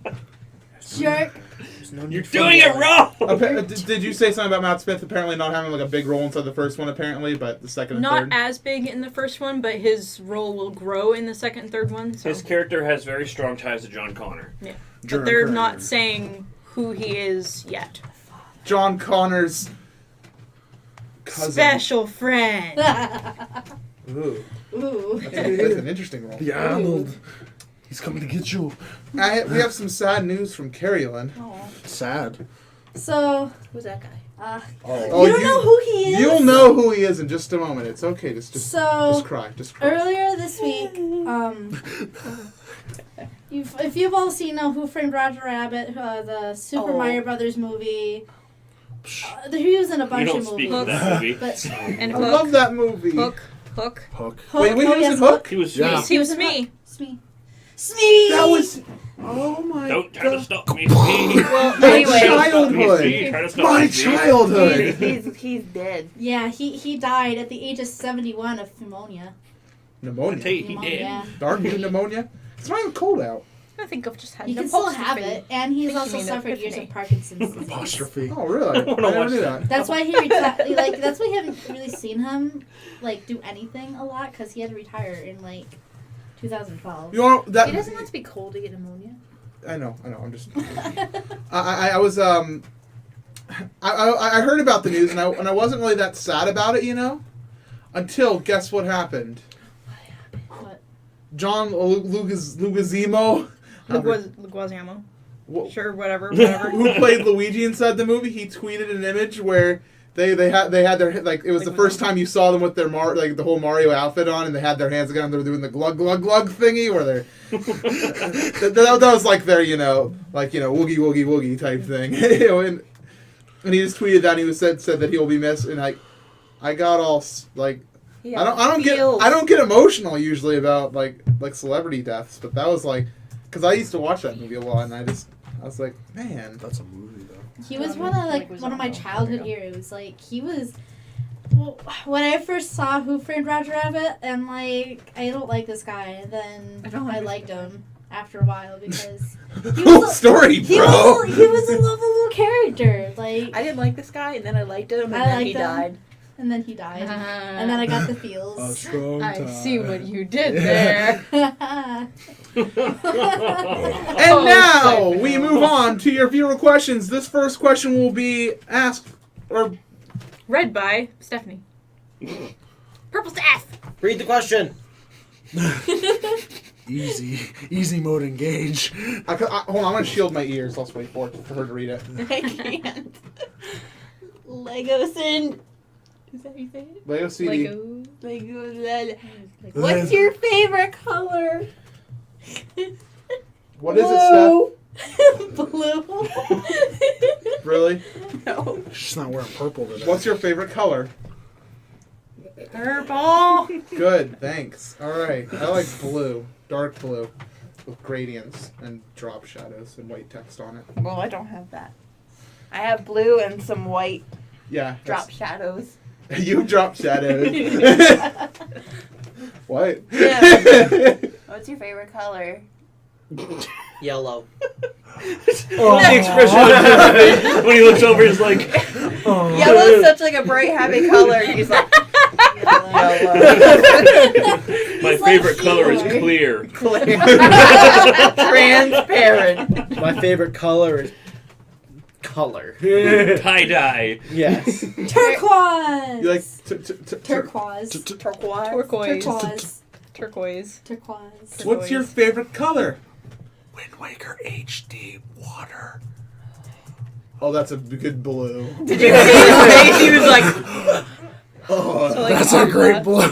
Jerk. There's no You're need for doing it yelling. wrong! Did you say something about Matt Smith apparently not having like a big role inside the first one apparently, but the second and Not third? as big in the first one, but his role will grow in the second and third one. So. His character has very strong ties to John Connor. But they're not saying who he is yet. John Connor's cousin. Special friend. Ooh, Ooh. that's an interesting role. Yeah, Arnold. He's coming to get you. We have some sad news from Carrie Lynn. Sad. So, Who's that guy? Oh, you don't know who he is? You'll know who he is in just a moment. It's okay. Just cry. Just cry. Earlier this week, if you've all seen Who Framed Roger Rabbit, the Super Mario Brothers movie, he was in a You bunch don't of speak movies. of that movie. But And I love that movie. Hook. Hook. Wait, he was in yes, Hook? He was Yeah. Smee. He was me. Smee. That was. Oh my Don't try to god. stop me, Smee. Well, My anyway, childhood. Smee, try to stop My me, Smee. childhood. he's dead. Yeah, he died at the age of 71 of pneumonia. I tell Pneumonia. you, he did. Yeah. Darn you, pneumonia. It's not even cold out. I think I've just had You an can still apostrophe. have it, and he's Think you also mean suffered years epiphany. of Parkinson's disease. Apostrophe. Oh, really? I wanna never watch knew that. that. That's why he retired. That's why you haven't really seen him do anything a lot, because he had to retire in 2012. You know that? He doesn't have to be cold to get pneumonia. I know. I'm just. I was I heard about the news and I wasn't really that sad about it, until guess what happened? What? John Leguizamo, Leguizamo. wh- Sure, whatever. who played Luigi inside the movie, he tweeted an image where they had their it was the first time you saw them with their the whole Mario outfit on, and they had their hands together and they were doing the glug glug glug thingy where they're that was like their woogie woogie woogie type thing. And he just tweeted that, and he said that he'll be missed, and I got all Yeah, I don't get emotional usually about like celebrity deaths, but that was because I used to watch that movie a lot, and I was like, man. That's a movie, though. He was one of my childhood heroes. He was. When I first saw Who Framed Roger Rabbit, and I don't like this guy, then I liked him after a while because he Cool was story, bro. he was a lovable character. I didn't like this guy, and then I liked him, and I then liked he him. died. And then he died, and then I got the feels. strong I see what you did there. And now we move on to your viewer questions. This first question will be asked Read by Stephanie. Purple staff. Read the question. Easy mode engage. hold on, I'm gonna shield my ears. I'll just wait for her to read it. I can't. Legos and. Is that how you say it? Lego CD. Legos. What's your favorite color? What is it, Steph? Blue. Really? No. She's not wearing purple today. What's your favorite color? Purple. Good, thanks. All right, I like blue, dark blue, with gradients and drop shadows and white text on it. Well, I don't have that. I have blue and some white Yeah. drop shadows. You drop shadows. What? Yeah. What's your favorite color? Yellow. The expression on his face when he looks over is like, Yellow's such a bright, happy color. He's like, yellow. my favorite color is clear. Transparent. My favorite color is color. Tie-dye. Yes. Turquoise. You like turquoise. Turquoise. Turquoise. Turquoise. Turquoise. What's your favorite color? Wind Waker HD water. Oh, that's a good blue. Did you see his face? He was like, Oh, So, like, That's a great blue.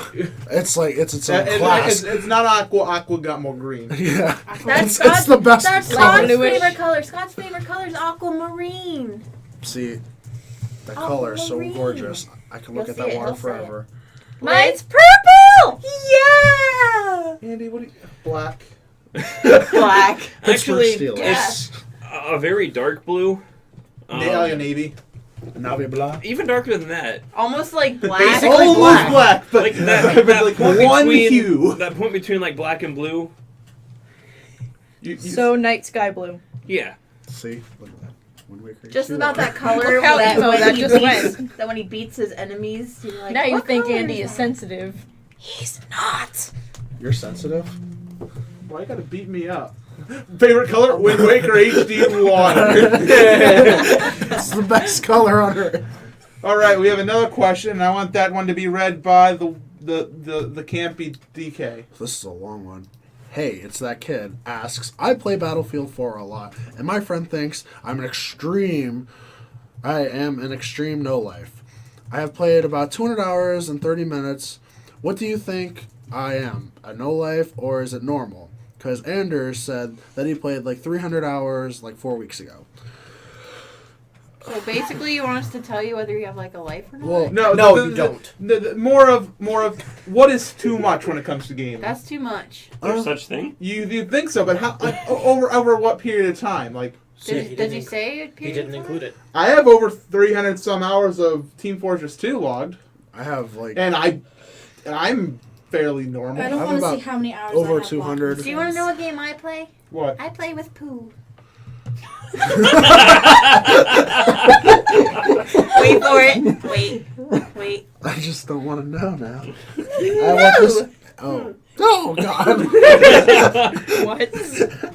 It's like it's its own class. it's not aqua. Aqua got more green. Yeah, That's it's the best. that's color. Scott's bluish. favorite color. Scott's favorite color is aquamarine. See, that Oh, color is so marine. gorgeous. I can look You'll at see that it, water he'll say forever. Mine's purple. Yeah. Andy, what do you? Black. Black. Pittsburgh Actually, Steelers. it's a very dark blue. Navy. Navy Blah. Even darker than that. Almost like black. Basically Almost black. black. but Like that, that like point one between, hue. That point between like black and blue. You- So night sky blue. Yeah. See, look at that. Wind Waker Just 2. about that color. Look how that emo when that he just beats, that when he beats his enemies, you're like, now you what think color Andy is that? sensitive. He's not. You're sensitive. Why you gotta beat me up? Favorite color? Wind Waker HD water. It's the best color on earth. All right, we have another question, and I want that one to be read by the campy DK. This is a long one. Hey, it's that kid asks, I play Battlefield 4 a lot, and my friend thinks I am an extreme no life. I have played about 200 hours and 30 minutes. What do you think I am? A no life, or is it normal? Because Anders said that he played like 300 hours like 4 weeks ago. So basically, you want us to tell you whether you have like a life or not? Well, No, you don't. More of what is too much when it comes to gaming. That's too much. There's such thing. You think so, but how over what period of time? Like Did you say it? He didn't include it. I have over 300 some hours of Team Fortress 2 logged, I have like and I'm fairly normal. I don't I'm want to about see how many hours. over I have 200. logged. Do you want to know what game I play? What? I play with poo. Wait for it. Wait. I just don't want to know now. I want this. Oh God. What?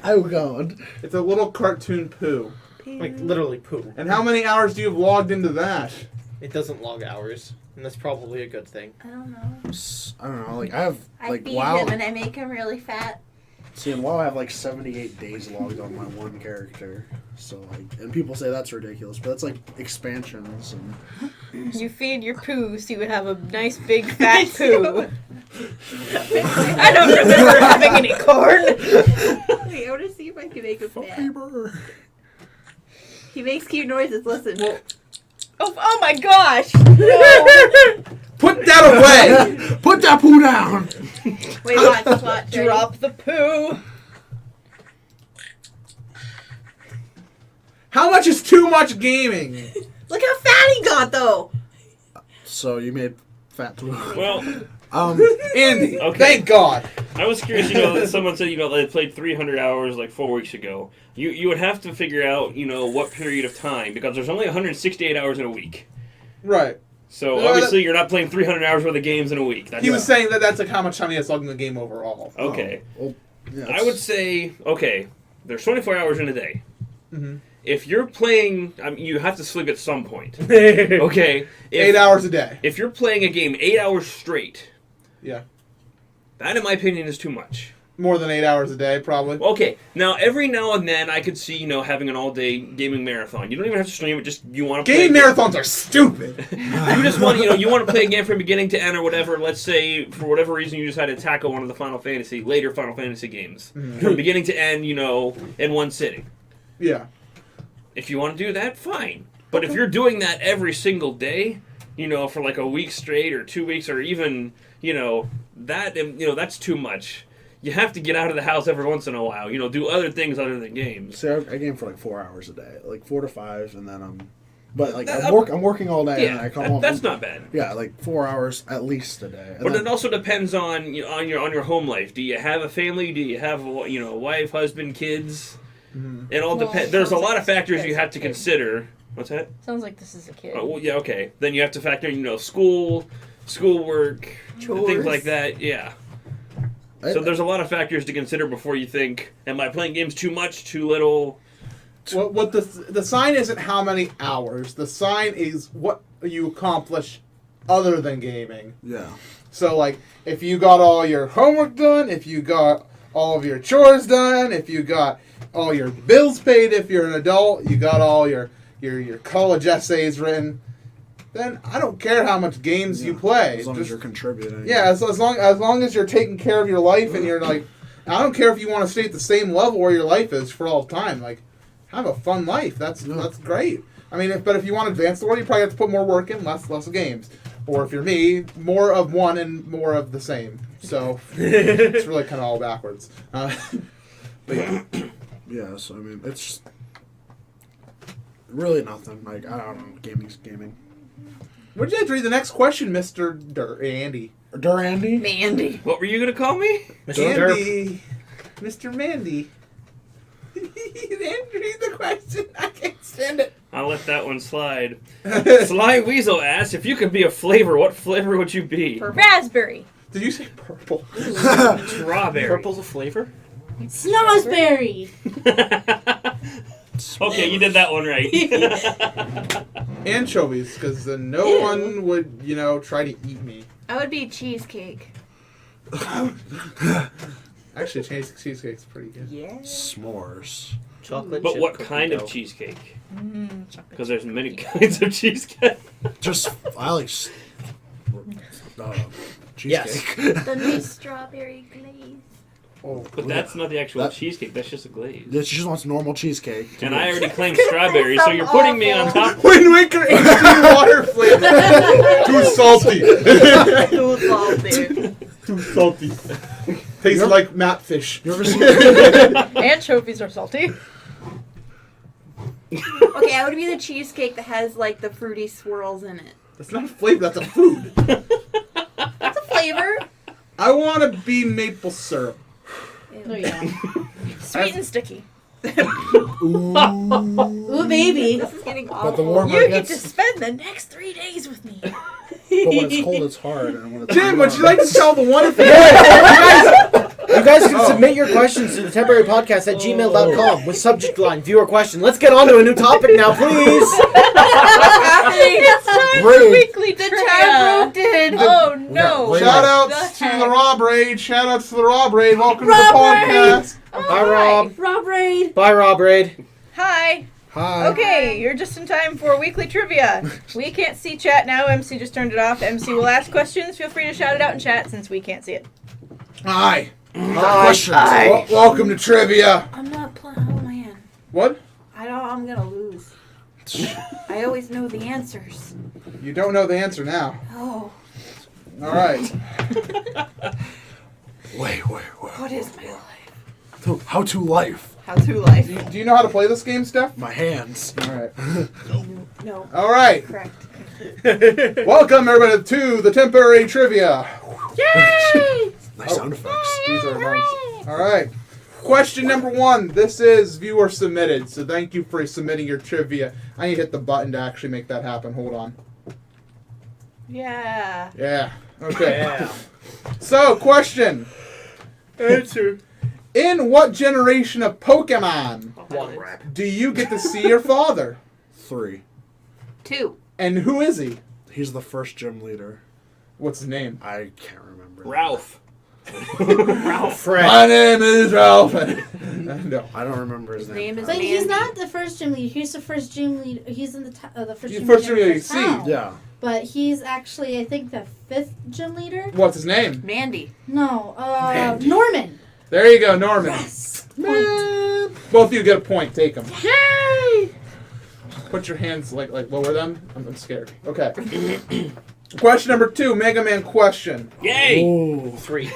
Oh God. It's a little cartoon poo. Like literally poo. And how many hours do you have logged into that? It doesn't log hours, and that's probably a good thing. I don't know. I don't know. Like I have I like feed WoW. him and I make him really fat. See, in WoW, I have like 78 days logged on my one character. So like, and people say that's ridiculous, but that's like expansions and. You feed your poo so you would have a nice big fat poo. I don't remember having any corn. Wait, I want to see if I can make him fat. Fiber. He makes cute noises. Listen. Oh my gosh! Put that away! Put that poo down. Wait, watch. Ready? Drop the poo. How much is too much gaming? Look how fat he got, though. So you made fat poo. Well, Andy, Okay. thank God. I was curious. That someone said they played 300 hours like 4 weeks ago. You would have to figure out what period of time, because there's only 168 hours in a week. Right. So Well, obviously you're not playing 300 hours worth of games in a week. That's He was saying that's like how much time he has logged in the game overall. okay. Well, yeah, I would say there's 24 hours in a day. Mm-hmm. If you're playing, you have to sleep at some point. Okay. 8 hours a day. If you're playing a game 8 hours straight, Yeah. that in my opinion is too much. More than 8 hours a day, probably. Okay, now every now and then I could see, having an all-day gaming marathon. You don't even have to stream it; just you want to play. Game marathons are stupid. You just want, you want to play a game from beginning to end or whatever. Let's say for whatever reason you just had to tackle one of the later Final Fantasy games from beginning to end, in one sitting. Yeah. If you want to do that, fine. But if you're doing that every single day, for like a week straight or 2 weeks or even, that's too much. You have to get out of the house every once in a while. Do other things other than games. See, I game for like 4 hours a day, like 4 to 5, and then I'm working all day, and I come home. That's not bad. Yeah, like 4 hours at least a day. And But then, it also depends on your home life. Do you have a family? Do you have a wife, husband, kids? Mm-hmm. It all Well, depends. There's a sounds lot like of factors this you have to is a kid. consider. What's that? Sounds like this is a kid. Oh, well, yeah, okay. Then you have to factor in, schoolwork, and things Chores. like that. Yeah. So there's a lot of factors to consider before you think, am I playing games too much, too little? What the sign isn't how many hours. The sign is what you accomplish other than gaming. yeah. So, like, if you got all your homework done, if you got all of your chores done, if you got all your bills paid, if you're an adult, you got all your your college essays written, then I don't care how much games you play. As long as you're contributing. Yeah, as long as you're taking care of your life and you're like, I don't care if you want to stay at the same level where your life is for all time. Like, have a fun life. That's great. I mean, but if you want to advance the world, you probably have to put more work in, less games. Or if you're me, more of one and more of the same. So it's really kind of all backwards. But yeah. Yeah, so I mean, it's just really nothing. Like, I don't know, gaming's gaming. Would you like to read the next question, Mr. Andy? Durandy? Mandy. What were you gonna call me? Mr. Derp. Andy. Mr. Mandy. Read the question. I can't stand it. I'll let that one slide. Sly Weasel asks, if you could be a flavor, what flavor would you be? Raspberry. Did you say purple? Strawberry. Purple's a flavor? Snozberry. Okay, you did that one right. Anchovies, because then no one would, try to eat me. I would be cheesecake. Actually, cheesecake's pretty good. Yeah. S'mores. Chocolate But chip what cookie kind dough. of cheesecake? Because there's many kinds of cheesecake. Just, I like Yes. cheesecake. The nice strawberry glaze. Oh, But that's not the actual That- cheesecake. That's just a glaze. She just wants normal cheesecake. And I already claimed strawberry, so you're putting me on top. Wind Waker HD water flavor. Too salty. Too salty. Too salty. Tastes like mat fish. You ever seen Anchovies are salty. Okay, I would be the cheesecake that has like the fruity swirls in it. That's not a flavor, that's a food. That's a flavor. I want to be maple syrup. Oh yeah. Sweet and sticky. Ooh baby. This is getting But awful. the warmer You it get gets, to spend the next 3 days with me. but when it's cold, it's hard. And when it's Jim, would you like to tell the one thing? You guys can submit your questions to the temporary podcast at gmail.com with subject line viewer question. Let's get on to a new topic now, please. It's time for Raid. weekly The trivia. chat did. Oh no! Raid. Shout outs The to heck? the Rob Raid. Shout outs to the Rob Raid. Welcome to the Rob Raid. podcast. Bye, Rob. Rob Raid. Bye, Rob Raid. Hi. Hi. Okay, you're just in time for weekly trivia. We can't see chat now. MC just turned it off. MC will ask questions. Feel free to shout it out in chat since we can't see it. Hi. Questions. Welcome to trivia. I'm not playing. Oh man. What? I'm gonna lose. I always know the answers. You don't know the answer now. Oh, All right. Wait. what is my life? How to life? How to life? Do you know how to play this game, Steph? My hands. All right. No. All right. Correct. Welcome, everybody, to the temporary trivia. Yay! Nice sound effects. These are nice. All right. Question number 1. This is viewer submitted, so thank you for submitting your trivia. I need to hit the button to actually make that happen. Hold on. Yeah. Yeah. Okay. So, question. Answer. In what generation of Pokemon One. do you get to see your father? 3. 2. And who is he? He's the first gym leader. What's his name? I can't remember. Ralph. Fred. My name is Ralph. No. I don't remember his His name. name is But Mandy. he's not the first gym leader. He's the first gym leader. He's in the the first He's gym first leader gym in leader, the see. town. Yeah. But he's actually, I think, the 5th gym leader. What's his name? Mandy. No, Norman. There you go, Norman. Yes. Man. Both of you get a point. Take them. Yay! Put your hands like lower them. I'm scared. Okay. Question number 2, Mega Man question. Yay! Oh, 3.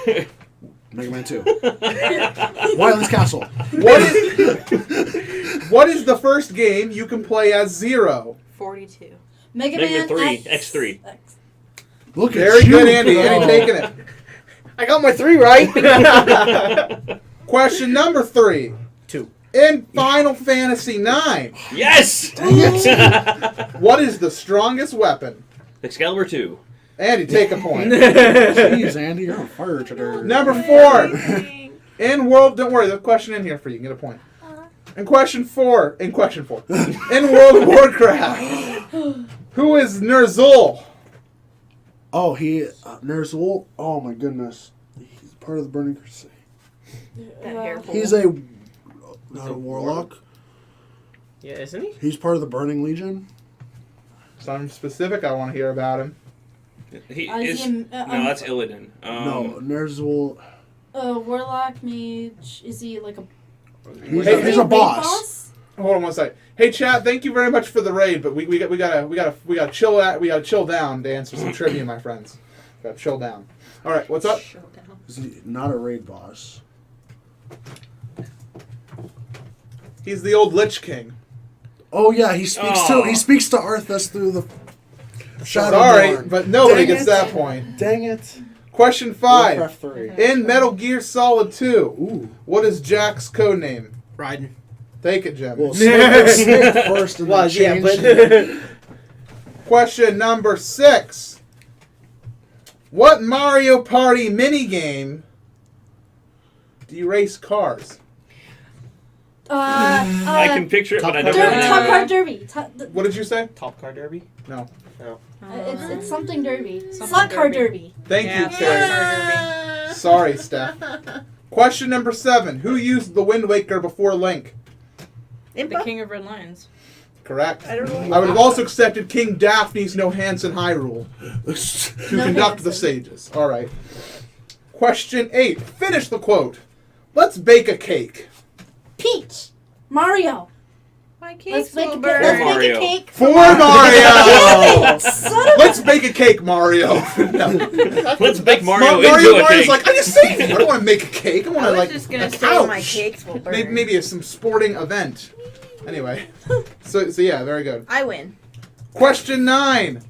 Mega Man 2. Wild's Castle. What is the first game you can play as Zero? 42. Mega Mega Man Man 3, X. X3. Look at Very you. good, Andy. Andy taking it. I got my 3 right. Question number 3. 2. In Final Fantasy IX, Yes! what is the strongest weapon? Excalibur 2. Andy, take a point. Jeez, Andy, you're on fire today. Number 4. In World, don't worry, there's a question in here for you. You can get a point. In question 4. In World of Warcraft, who is Ner'zhul? Oh, Ner'zhul. Oh my goodness, he's part of the Burning Crusade. That hair pull. He's a not a warlock. Yeah, isn't he? He's part of the Burning Legion. Something specific I want to hear about him. He Is is. he No, that's Illidan. No, Ner'zhul. Warlock mage. Is he like a? He's, Hey, he's a boss. Hold on one second. Hey chat, thank you very much for the raid, but we gotta chill down to answer some trivia, my friends. Gotta chill down. All right, what's up? Is he not a raid boss? He's the old Lich King. Oh yeah, he speaks Oh. to Arthas through the Shadow. Sorry, but nobody Dang gets it. that point. Dang it. Question 5. Warcraft 3. In Metal Gear Solid 2, Ooh. what is Jack's code name? Raiden. Take it, Jim. Well, Snake first and Well, then yeah, changed. Question number 6. What Mario Party minigame do you race cars? I can picture it, but I don't Top know. Top Car Derby. What did you say? Top Car Derby? No. It's something Derby. Something Slot Car Derby. Derby. Thank Yeah, you, Terry. Sorry, Steph. Question number 7. Who used the Wind Waker before Link? The Impa? King of Red Lions. Correct. I don't know. I would have also accepted King Daphne's No Hanson Hyrule to No conduct the Hanson. sages. All right. Question 8. Finish the quote. Let's bake a cake. Peach. Mario. My Let's cakes make a will cake. burn. Let's make Mario. a cake. For Mario! Son of Let's bake a cake, Mario. No. Let's make Mario into a Mario's cake. like, I just saved you. I don't want to make a cake. I want I to was like just gonna a say couch. my cakes will burn. Maybe some sporting event. Anyway, so yeah, very good. I win. Question 9.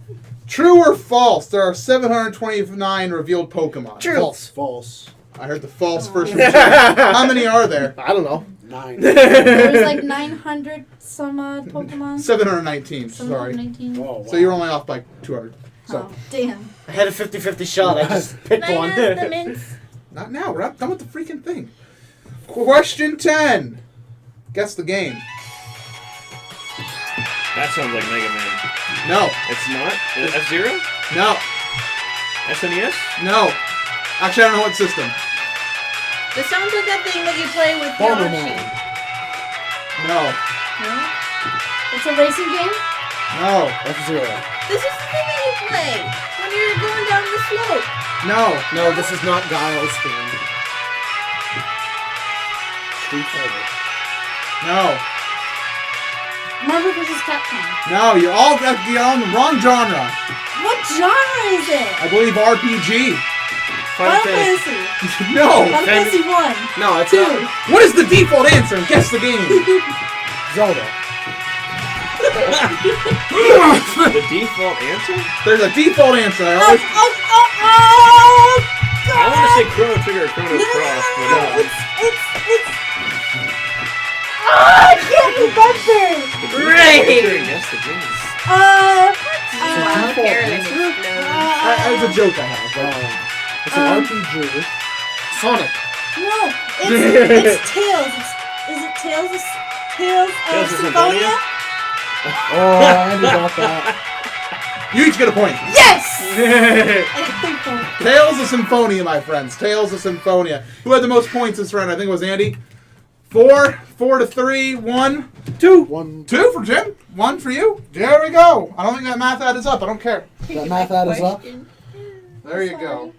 True or false? There are 729 revealed Pokemon. True. False. False. I heard the false first from Jim. How many are there? I don't know. 9. There's like 900 some odd Pokemon. 719. Sorry. 719. Oh, wow. So you're only off by 200. So Oh, damn. I had a 50-50 shot. I just picked Can I one. have the mints? not now. We're not done with the freaking thing. Question 10. Guess the game. That sounds like Mega Man. No. It's not? F-Zero? No. SNES? No. Actually, I don't know what system. This sounds like that thing that you play with Bomberman. Yoshi. No. No? It's a racing game? No. F-Zero. This is the thing that you play when you're going down the slope. No. No, this is not Guile's theme. Street Fighter. No. Marvel vs. Capcom. No. You're all on the wrong genre. What genre is it? I believe RPG. Final Final Fantasy. Fantasy. No. Final Fantasy 1. No, it's 2. not. What is the default answer? Guess the game. Zelda. The default answer? There's a default answer. I Oh, always... I want to say Chrono Trigger or Chrono Cross, but It's I can't remember. Right. Yes, the game. Oh, Carolyn explodes. It's a joke I have. It's an RPG. Sonic. No, it's Tails. Is it Tails of Tales of Symphonia? Oh, Andy got that. You each get a point. Yes! I think so. Tales of Symphonia, my friends. Tales of Symphonia. Who had the most points this round? I think it was Andy. 4 to 3, 1, 2. 1. 2 for Jim. 1 for you. There we go. I don't think that math adds up. I don't care. That math adds up. There you go.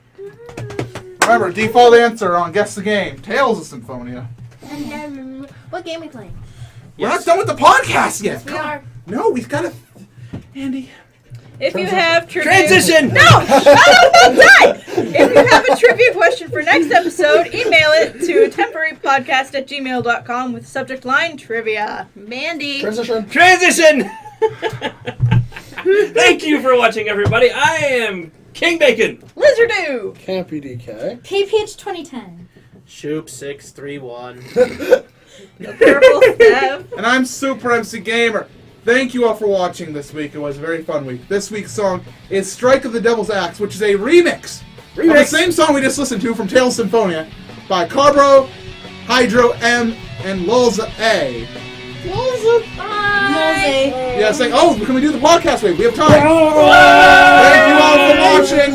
Remember, default answer on Guess the Game. Tales of Symphonia. What game are we playing? We're not done with the podcast yet. We are. No, we've got to... Andy. If you have trivia... Transition! No! I'm done! If you have a trivia question for next episode, email it to temporarypodcast@gmail.com with subject line trivia. Mandy. Transition. Transition! Thank you for watching, everybody. I am King Bacon. Lizardo! Campy DK. KPH 2010. Shoop 631. The purple staff. And I'm Super MC Gamer. Thank you all for watching this week. It was a very fun week. This week's song is Strike of the Devil's Axe, which is a remix of the same song we just listened to from Tales of Symphonia by Carbro, Hydro M, and Lulza A. Mose. Yeah, saying, oh, can we do the podcast week? We have time. Thank you all for watching.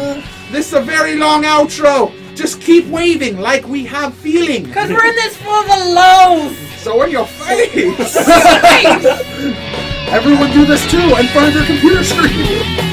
This is a very long outro. Just keep waving like we have feeling. Because we're in this for the lows. So in your face! Everyone do this too in front of your computer screen.